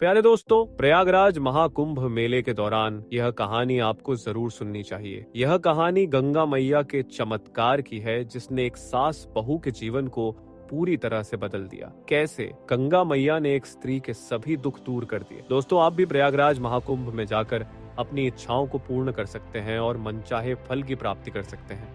प्यारे दोस्तों, प्रयागराज महाकुंभ मेले के दौरान यह कहानी आपको जरूर सुननी चाहिए। यह कहानी गंगा मैया के चमत्कार की है, जिसने एक सास बहू के जीवन को पूरी तरह से बदल दिया। कैसे गंगा मैया ने एक स्त्री के सभी दुख दूर कर दिए। दोस्तों, आप भी प्रयागराज महाकुंभ में जाकर अपनी इच्छाओं को पूर्ण कर सकते हैं और मनचाहे फल की प्राप्ति कर सकते हैं,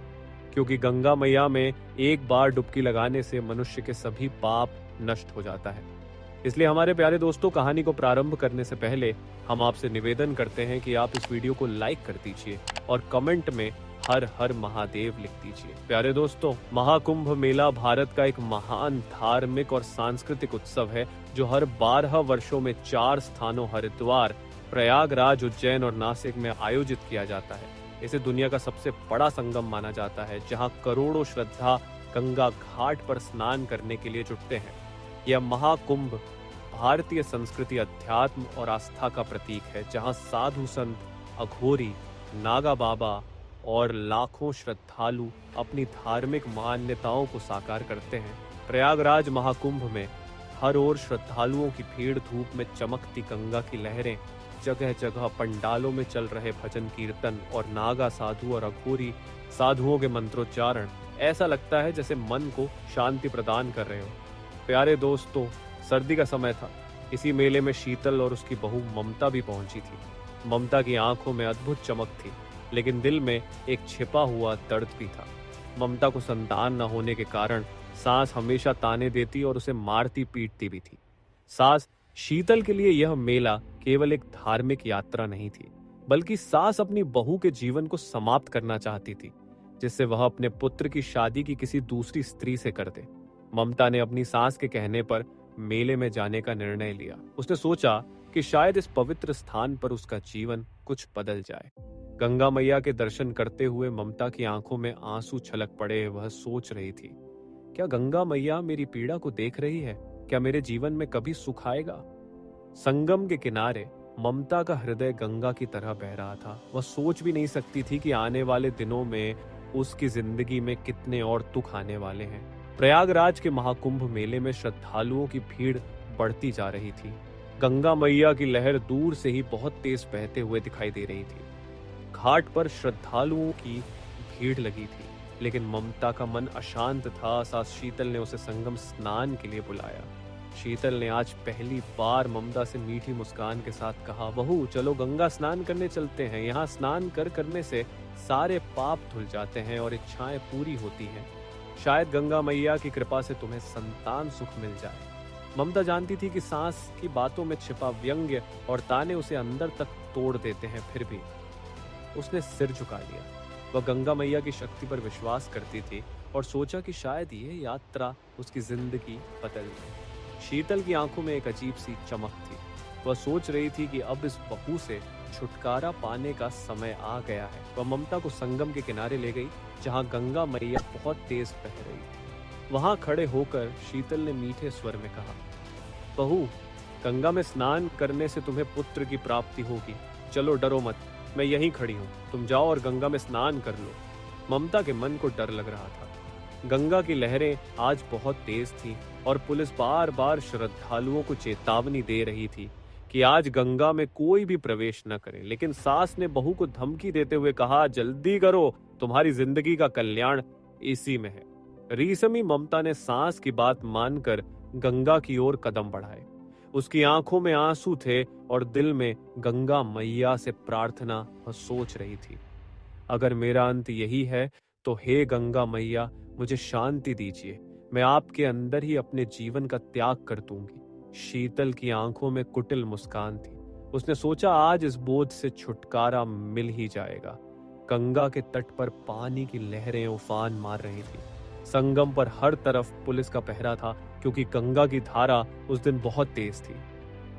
क्योंकि गंगा मैया में एक बार डुबकी लगाने से मनुष्य के सभी पाप नष्ट हो जाता है। इसलिए हमारे प्यारे दोस्तों, कहानी को प्रारंभ करने से पहले हम आपसे निवेदन करते हैं कि आप इस वीडियो को लाइक कर दीजिए और कमेंट में हर हर महादेव लिख दीजिए। प्यारे दोस्तों, महाकुंभ मेला भारत का एक महान धार्मिक और सांस्कृतिक उत्सव है, जो हर 12 वर्षों में 4 स्थानों हरिद्वार, प्रयागराज, उज्जैन और नासिक में आयोजित किया जाता है। इसे दुनिया का सबसे बड़ा संगम माना जाता है, जहां करोड़ों श्रद्धा गंगा घाट पर स्नान करने के लिए जुटते हैं। यह महाकुंभ भारतीय संस्कृति, अध्यात्म और आस्था का प्रतीक है, जहां साधु संत, अघोरी, नागा बाबा और लाखों श्रद्धालु अपनी धार्मिक मान्यताओं को साकार करते हैं। प्रयागराज महाकुंभ में हर ओर श्रद्धालुओं की भीड़, धूप में चमकती गंगा की लहरें, जगह जगह पंडालों में चल रहे भजन कीर्तन और नागा साधु और अघोरी साधुओं के मंत्रोच्चारण, ऐसा लगता है जैसे मन को शांति प्रदान कर रहे हो। प्यारे दोस्तों, सर्दी का समय था। इसी मेले में शीतल और उसकी बहू ममता भी पहुंची थी। ममता की आंखों में अद्भुत चमक थी, लेकिन दिल में एक छिपा हुआ दर्द भी था। ममता को संतान न होने के कारण सास हमेशा ताने देती और उसे मारती पीटती भी थी। सास शीतल के लिए यह मेला केवल एक धार्मिक यात्रा नहीं थी, बल्कि सास अपनी बहू के जीवन को समाप्त करना चाहती थी, जिससे वह अपने पुत्र की शादी की किसी दूसरी स्त्री से कर दे। ममता ने अपनी सास के कहने पर मेले में जाने का निर्णय लिया। उसने सोचा कि शायद इस पवित्र स्थान पर उसका जीवन कुछ बदल जाए। गंगा मैया के दर्शन करते हुए ममता की आंखों में आंसू छलक पड़े। वह सोच रही थी, क्या गंगा मैया मेरी पीड़ा को देख रही है? क्या मेरे जीवन में कभी सुख आएगा? संगम के किनारे ममता का हृदय गंगा की तरह बह रहा था। वह सोच भी नहीं सकती थी कि आने वाले दिनों में उसकी जिंदगी में कितने और दुख आने वाले हैं। प्रयागराज के महाकुंभ मेले में श्रद्धालुओं की भीड़ बढ़ती जा रही थी। गंगा मैया की लहर दूर से ही बहुत तेज बहते हुए दिखाई दे रही थी। घाट पर श्रद्धालुओं की भीड़ लगी थी, लेकिन ममता का मन अशांत था। सास शीतल ने उसे संगम स्नान के लिए बुलाया। शीतल ने आज पहली बार ममता से मीठी मुस्कान के साथ कहा, बहू चलो गंगा स्नान करने चलते हैं। यहाँ स्नान करने से सारे पाप धुल जाते हैं और इच्छाएं पूरी होती हैं। शायद गंगा मैया की कृपा से तुम्हें संतान सुख मिल जाए। ममता जानती थी कि सास की बातों में छिपा व्यंग्य और ताने उसे अंदर तक तोड़ देते हैं, फिर भी उसने सिर झुका लिया। वह गंगा मैया की शक्ति पर विश्वास करती थी और सोचा कि शायद ये यात्रा उसकी जिंदगी बदल दे। शीतल की आंखों में एक अजीब सी चमक थी। वह सोच रही थी कि अब इस बहू से छुटकारा पाने का समय आ गया है। वह ममता को संगम के किनारे ले गई, जहां गंगा मैया बहुत तेज बह रही थी। वहां खड़े होकर शीतल ने मीठे स्वर में कहा, बहू गंगा में स्नान करने से तुम्हें पुत्र की प्राप्ति होगी। चलो डरो मत, मैं यहीं खड़ी हूँ, तुम जाओ और गंगा में स्नान कर लो। ममता के मन को डर लग रहा था। गंगा की लहरें आज बहुत तेज थी और पुलिस बार बार श्रद्धालुओं को चेतावनी दे रही थी कि आज गंगा में कोई भी प्रवेश न करे। लेकिन सास ने बहू को धमकी देते हुए कहा, जल्दी करो, तुम्हारी जिंदगी का कल्याण इसी में है। रीसमी ममता ने सास की बात मानकर गंगा की ओर कदम बढ़ाए। उसकी आंखों में आंसू थे और दिल में गंगा मैया से प्रार्थना वह सोच रही थी, अगर मेरा अंत यही है तो हे गंगा मैया, मुझे शांति दीजिए। मैं आपके अंदर ही अपने जीवन का त्याग कर दूंगी। शीतल की आंखों में कुटिल मुस्कान थी। उसने सोचा आज इस बोझ से छुटकारा मिल ही जाएगा। गंगा के तट पर पानी की लहरें उफान मार रही थी। संगम पर हर तरफ पुलिस का पहरा था, क्योंकि गंगा की धारा उस दिन बहुत तेज थी।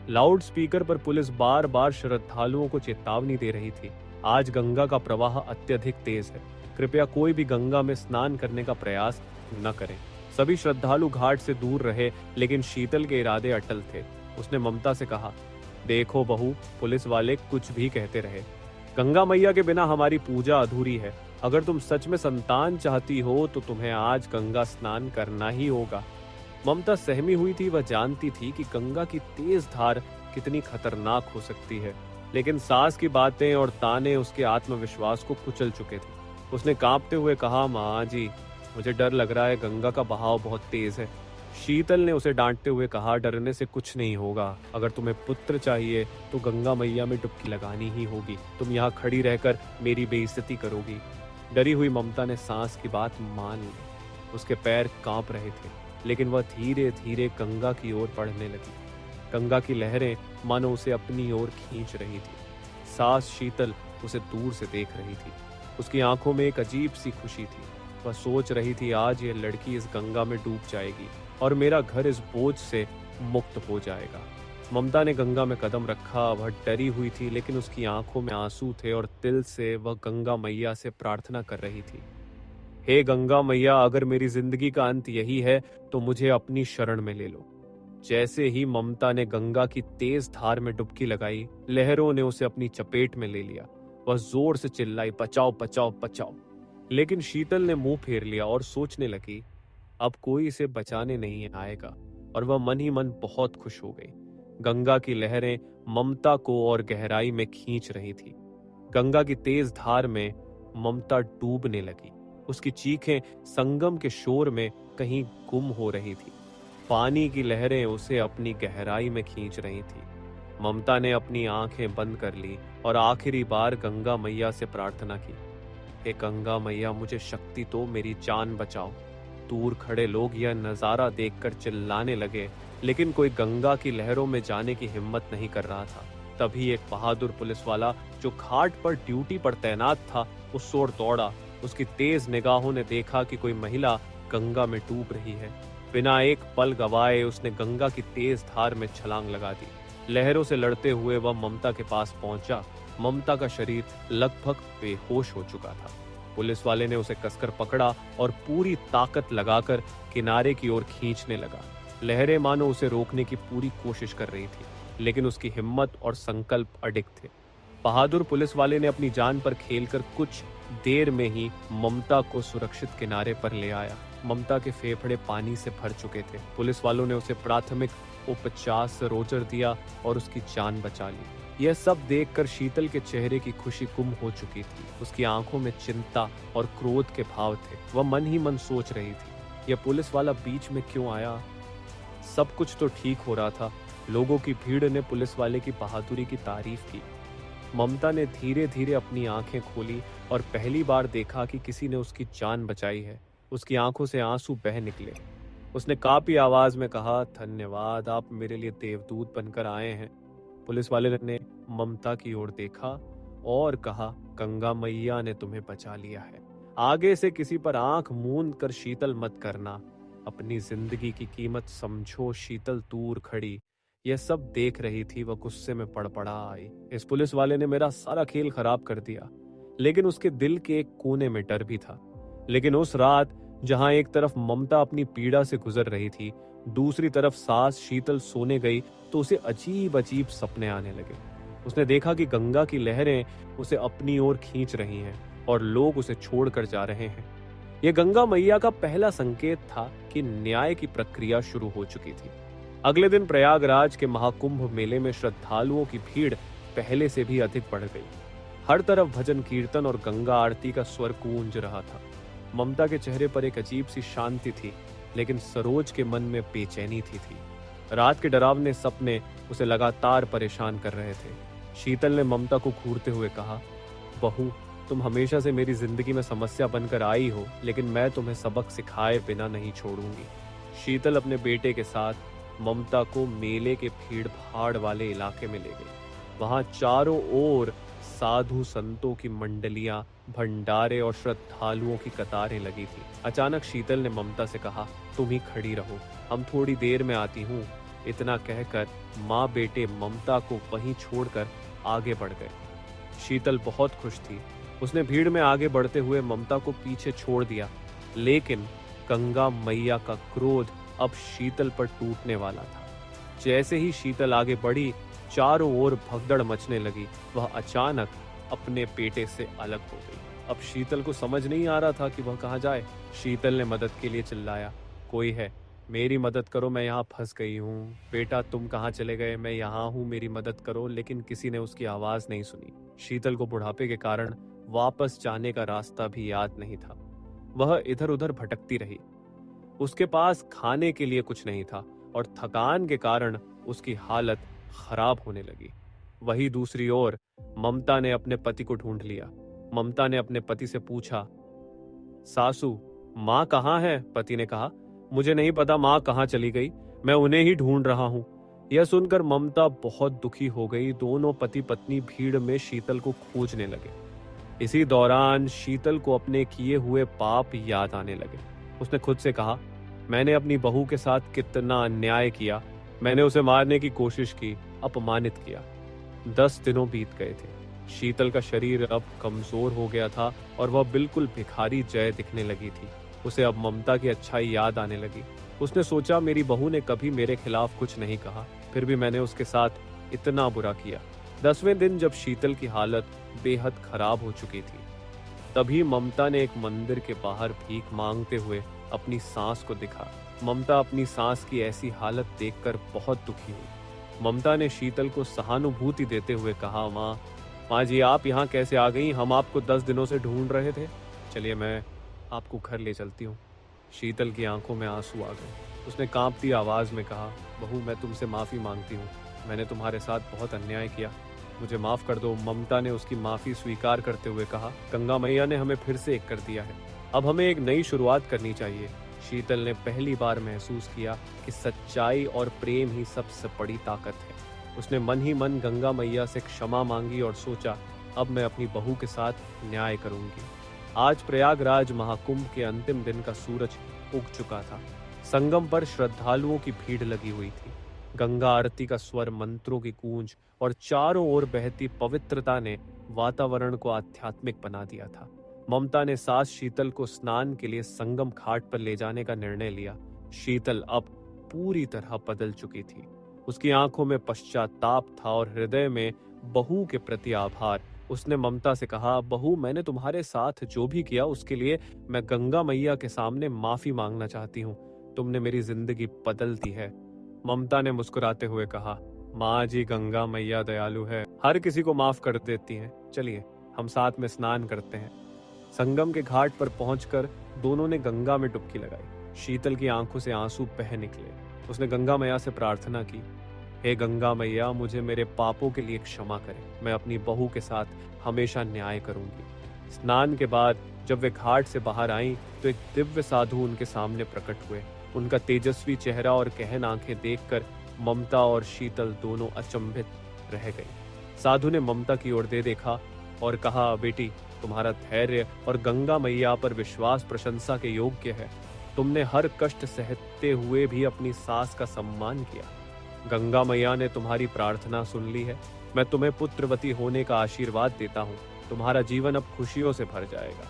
लाउड स्पीकर पर पुलिस बार बार श्रद्धालुओं को चेतावनी दे रही थी, आज गंगा का प्रवाह अत्यधिक तेज है, कृपया कोई भी गंगा में स्नान करने का प्रयास न करें। सभी श्रद्धालु घाट से दूर रहे, लेकिन शीतल के इरादे अटल थे। उसने ममता से कहा, देखो बहू, पुलिस वाले कुछ भी कहते रहे, गंगा मैया के बिना हमारी पूजा अधूरी है। अगर तुम सच में संतान चाहती हो तो तुम्हें आज गंगा स्नान करना ही होगा। ममता सहमी हुई थी। वह जानती थी कि गंगा की तेज धार कितनी खतरनाक हो सकती है। लेकिन सास की बातें और ताने उसके आत्मविश्वास को कुचल चुके थे। उसने कांपते हुए कहा, माँ जी, मुझे डर लग रहा है, गंगा का बहाव बहुत तेज है। शीतल ने उसे डांटते हुए कहा, डरने से कुछ नहीं होगा। अगर तुम्हें पुत्र चाहिए तो गंगा मैया में डुबकी लगानी ही होगी। तुम यहाँ खड़ी रहकर मेरी बेइज्जती करोगी। डरी हुई ममता ने सास की बात मान ली। उसके पैर कांप रहे थे, लेकिन वह धीरे धीरे गंगा की ओर बढ़ने लगी। गंगा की लहरें मानो उसे अपनी ओर खींच रही थी। सास शीतल उसे दूर से देख रही थी। उसकी आंखों में एक अजीब सी खुशी थी। वह सोच रही थी, आज यह लड़की इस गंगा में डूब जाएगी और मेरा घर इस बोझ से मुक्त हो जाएगा। ममता ने गंगा में कदम रखा। वह डरी हुई थी, लेकिन उसकी आंखों में आंसू थे और दिल से वह गंगा मैया से प्रार्थना कर रही थी, हे गंगा मैया, अगर मेरी जिंदगी का अंत यही है तो मुझे अपनी शरण में ले लो। जैसे ही ममता ने गंगा की तेज धार में डुबकी लगाई, लहरों ने उसे अपनी चपेट में ले लिया। वह जोर से चिल्लाई, बचाओ बचाओ बचाओ। लेकिन शीतल ने मुंह फेर लिया और सोचने लगी, अब कोई इसे बचाने नहीं आएगा। और वह मन ही मन बहुत खुश हो गई। गंगा की लहरें ममता को और गहराई में खींच रही थी। गंगा की तेज धार में ममता डूबने लगी। उसकी चीखें संगम के शोर में कहीं गुम हो रही थी। पानी की लहरें उसे अपनी गहराई में खींच रही थी। ममता ने अपनी आंखें बंद कर ली और आखिरी बार गंगा मैया से प्रार्थना की, हे गंगा मैया, मुझे शक्ति तो, मेरी जान बचाओ। दूर खड़े लोग यह नजारा देखकर चिल्लाने लगे, लेकिन कोई गंगा की लहरों में जाने की हिम्मत नहीं कर रहा था। तभी एक बहादुर पुलिस वाला जो घाट पर ड्यूटी पर तैनात था, उस ओर दौड़ा। उसकी तेज निगाहों ने देखा कि कोई महिला गंगा में डूब रही है। बिना एक पल गवाए उसने गंगा की तेज धार में छलांग लगा दी। लहरों से लड़ते हुए वह ममता के पास पहुंचा। ममता का शरीर लगभग बेहोश हो चुका था। पुलिस वाले ने उसे कसकर पकड़ा और पूरी ताकत लगाकर किनारे की ओर खींचने लगा। लहरें मानो उसे रोकने की पूरी कोशिश कर रही थी, लेकिन उसकी हिम्मत और संकल्प अडिग थे। बहादुर पुलिस वाले ने अपनी जान पर खेलकर कुछ देर में ही ममता को सुरक्षित किनारे पर ले आया। ममता के फेफड़े पानी से भर चुके थे। पुलिस वालों ने उसे प्राथमिक उपचार से रोजर दिया और उसकी जान बचा ली। यह सब देखकर शीतल के चेहरे की खुशी गुम हो चुकी थी। उसकी आंखों में चिंता और क्रोध के भाव थे। वह मन ही मन सोच रही थी, यह पुलिस वाला बीच में क्यों आया? सब कुछ तो ठीक हो रहा था। लोगों की भीड़ ने पुलिस वाले की बहादुरी की तारीफ की। ममता ने धीरे धीरे अपनी आंखें खोली और पहली बार देखा कि किसी ने उसकी जान बचाई है। उसकी आंखों से आंसू बह निकले। उसने कापी आवाज में कहा, धन्यवाद, आप मेरे लिए देवदूत बनकर आए हैं। पुलिस वाले ने ममता की ओर देखा और कहा, गंगा मैया ने तुम्हें बचा लिया है। आगे से किसी पर आंख मूंद कर शीतल मत करना। अपनी जिंदगी की कीमत समझो। शीतल दूर खड़ी यह सब देख रही थी। वह गुस्से में पड़पड़ा आई, इस पुलिस वाले ने मेरा सारा खेल खराब कर दिया। लेकिन उसके दिल के एक कोने में डर भी था। लेकिन उस रात जहां एक तरफ ममता अपनी पीड़ा से गुजर रही थी, दूसरी तरफ सास शीतल सोने गई, तो उसे अजीब अजीब सपने आने लगे। उसने देखा कि गंगा की लहरें उसे अपनी ओर खींच रही हैं और लोग उसे छोड़कर जा रहे हैं। यह गंगा मैया का पहला संकेत था कि न्याय की प्रक्रिया शुरू हो चुकी थी। अगले दिन प्रयागराज के महाकुंभ मेले में श्रद्धालुओं की भीड़ पहले से भी अधिक बढ़ गई। हर तरफ भजन कीर्तन और गंगा आरती का स्वर गूंज रहा था। ममता के चेहरे पर एक अजीब सी शांति थी, लेकिन सरोज के मन में बेचैनी थी। रात के डरावने सपने उसे लगातार परेशान कर रहे थे। शीतल ने ममता को घूरते हुए कहा, बहू, तुम हमेशा से मेरी जिंदगी में समस्या बनकर आई हो, लेकिन मैं तुम्हें सबक सिखाए बिना नहीं छोड़ूंगी। शीतल अपने बेटे के साथ ममता को मेले के भीड़ भाड़ वाले इलाके में ले गई। वहां चारों ओर साधु संतों की मंडलियां, भंडारे और श्रद्धालुओं की कतारें लगी थी। अचानक शीतल ने ममता से कहा, तुम ही खड़ी रहो, हम थोड़ी देर में आती हूँ। इतना कहकर माँ बेटे ममता को वहीं छोड़कर आगे बढ़ गए। शीतल बहुत खुश थी। उसने भीड़ में आगे बढ़ते हुए ममता को पीछे छोड़ दिया, लेकिन गंगा मैया का क्रोध अब शीतल पर टूटने वाला था। जैसे ही शीतल आगे बढ़ी, चारों ओर भगदड़ मचने लगी। वह अचानक अपने बेटे से अलग हो गई। अब शीतल को समझ नहीं आ रहा था कि वह कहाँ जाए। शीतल ने मदद के लिए चिल्लाया, कोई है, मेरी मदद करो, मैं यहाँ फंस गई हूँ। बेटा तुम कहाँ चले गए? मैं यहाँ हूँ, मेरी मदद करो। लेकिन किसी ने उसकी आवाज नहीं सुनी। शीतल को बुढ़ापे के कारण वापस जाने का रास्ता भी याद नहीं था। वह इधर उधर भटकती रही। उसके पास खाने के लिए कुछ नहीं था और थकान के कारण उसकी हालत खराब होने लगी। वही दूसरी ओर ममता ने अपने पति को ढूंढ लिया। ममता ने अपने पति से पूछा, सासू माँ कहाँ है? पति ने कहा, मुझे नहीं पता माँ कहाँ चली गई, मैं उन्हें ही ढूंढ रहा हूँ। यह सुनकर ममता बहुत दुखी हो गई। दोनों पति पत्नी भीड़ में शीतल को खोजने लगे। इसी दौरान शीतल को अपने किए हुए पाप याद आने लगे। उसने खुद से कहा, मैंने अपनी बहू के साथ कितना अन्याय किया। मैंने उसे मारने की कोशिश की, अपमानित किया। 10 दिनों बीत गए थे। शीतल का शरीर अब कमजोर हो गया था और वह बिल्कुल भिखारी जय दिखने लगी थी। उसे अब ममता की अच्छाई याद आने लगी। उसने सोचा, मेरी बहू ने कभी मेरे खिलाफ कुछ नहीं कहा, फिर भी मैंने उसके साथ इतना बुरा किया। 10वें दिन जब शीतल की हालत बेहद खराब हो चुकी थी, तभी ममता ने एक मंदिर के बाहर भीख मांगते हुए अपनी सांस को दिखा। ममता अपनी सांस की ऐसी हालत देखकर बहुत दुखी हुई। ममता ने शीतल को सहानुभूति देते हुए कहा, माँ जी आप यहाँ कैसे आ गई? हम आपको 10 दिनों से ढूंढ रहे थे। चलिए मैं आपको घर ले चलती हूँ। शीतल की आंखों में आंसू आ गए। उसने कांपती आवाज में कहा, बहू मैं तुमसे माफी मांगती हूँ। मैंने तुम्हारे साथ बहुत अन्याय किया, मुझे माफ कर दो। ममता ने उसकी माफी स्वीकार करते हुए कहा, गंगा मैया ने हमें फिर से एक कर दिया है। अब हमें एक नई शुरुआत करनी चाहिए। शीतल ने पहली बार महसूस किया कि सच्चाई और प्रेम ही सबसे बड़ी ताकत है। उसने मन ही मन गंगा मैया से क्षमा मांगी और सोचा, अब मैं अपनी बहू के साथ न्याय करूंगी। आज प्रयागराज महाकुंभ के अंतिम दिन का सूरज उग चुका था। संगम पर श्रद्धालुओं की भीड़ लगी हुई थी। गंगा आरती का स्वर, मंत्रों की गूंज और चारों ओर बहती पवित्रता ने वातावरण को आध्यात्मिक बना दिया था। ममता ने सास शीतल को स्नान के लिए संगम घाट पर ले जाने का निर्णय लिया। शीतल अब पूरी तरह बदल चुकी थी। उसकी आंखों में पश्चाताप था और हृदय में बहू के प्रति आभार। उसने ममता से कहा, बहू मैंने तुम्हारे साथ जो भी किया उसके लिए मैं गंगा मैया के सामने माफी मांगना चाहती हूँ। तुमने मेरी जिंदगी बदल दी है। ममता ने मुस्कुराते हुए कहा, माँ जी गंगा मैया दयालु है, हर किसी को माफ कर देती हैं। चलिए हम साथ में स्नान करते हैं। संगम के घाट पर पहुंचकर दोनों ने गंगा में डुबकी लगाई। शीतल की आंखों से आंसू बह निकले। उसने गंगा मैया से प्रार्थना की, हे गंगा मैया मुझे मेरे पापों के लिए क्षमा करें। मैं अपनी बहू के साथ हमेशा न्याय करूंगी। स्नान के बाद जब वे घाट से बाहर आईं तो एक दिव्य साधु उनके सामने प्रकट हुए। उनका तेजस्वी चेहरा और गहन आंखें देखकर ममता और शीतल दोनों अचंभित रह गई। साधु ने ममता की ओर दे देखा और कहा, बेटी तुम्हारा धैर्य और गंगा मैया पर विश्वास प्रशंसा के योग्य है। तुमने हर कष्ट सहते हुए भी अपनी सास का सम्मान किया। गंगा मैया ने तुम्हारी प्रार्थना सुन ली है। मैं तुम्हें पुत्रवती होने का आशीर्वाद देता हूँ। तुम्हारा जीवन अब खुशियों से भर जाएगा।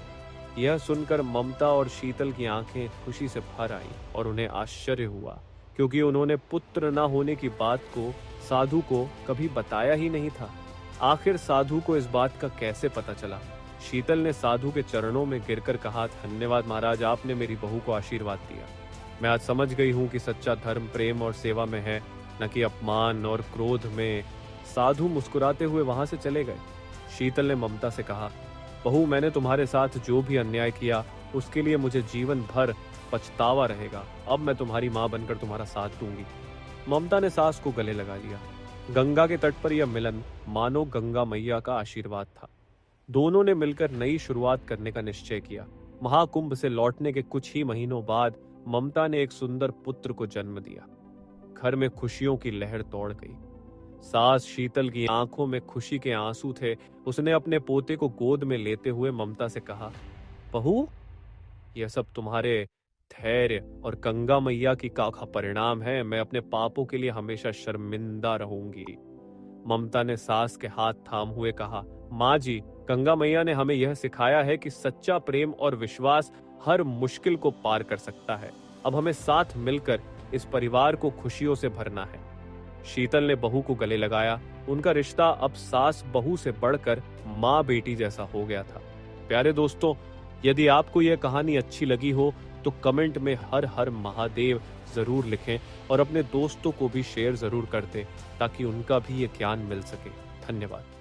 यह सुनकर ममता और शीतल की आंखें खुशी से भर आईं और उन्हें आश्चर्य हुआ, क्योंकि उन्होंने पुत्र न होने की बात को साधु को कभी बताया ही नहीं था। आखिर साधु को इस बात का कैसे पता चला? शीतल ने साधु के चरणों में गिरकर कहा, धन्यवाद महाराज, आपने मेरी बहू को आशीर्वाद दिया। मैं आज समझ गई हूँ कि सच्चा धर्म प्रेम और सेवा में है, न कि अपमान और क्रोध में। साधु मुस्कुराते हुए वहां से चले गए। शीतल ने ममता से कहा, बहू मैंने तुम्हारे साथ जो भी अन्याय किया उसके लिए मुझे जीवन भर पछतावा रहेगा। अब मैं तुम्हारी माँ बनकर तुम्हारा साथ दूंगी। ममता ने सास को गले लगा लिया। गंगा के तट पर यह मिलन मानो गंगा मैया का आशीर्वाद था। दोनों ने मिलकर नई शुरुआत करने का निश्चय किया। महाकुंभ से लौटने के कुछ ही महीनों बाद ममता ने एक सुंदर पुत्र को जन्म दिया। घर में खुशियों की लहर दौड़ गई। सास शीतल की आंखों में खुशी के आंसू थे। उसने अपने पोते को गोद में लेते हुए ममता से कहा, बहू यह सब तुम्हारे धैर्य और गंगा मैया की का परिणाम है। मैं अपने पापों के लिए हमेशा शर्मिंदा रहूंगी। ममता ने सास के हाथ थाम हुए कहा, माँ जी गंगा मैया ने हमें यह सिखाया है कि सच्चा प्रेम और विश्वास हर मुश्किल को पार कर सकता है। अब हमें साथ मिलकर इस परिवार को खुशियों से भरना है। शीतल ने बहू को गले लगाया। उनका रिश्ता अब सास बहू से बढ़कर माँ बेटी जैसा हो गया था। प्यारे दोस्तों, यदि आपको यह कहानी अच्छी लगी हो तो कमेंट में हर हर महादेव जरूर लिखें और अपने दोस्तों को भी शेयर जरूर कर दें ताकि उनका भी ये ज्ञान मिल सके। धन्यवाद।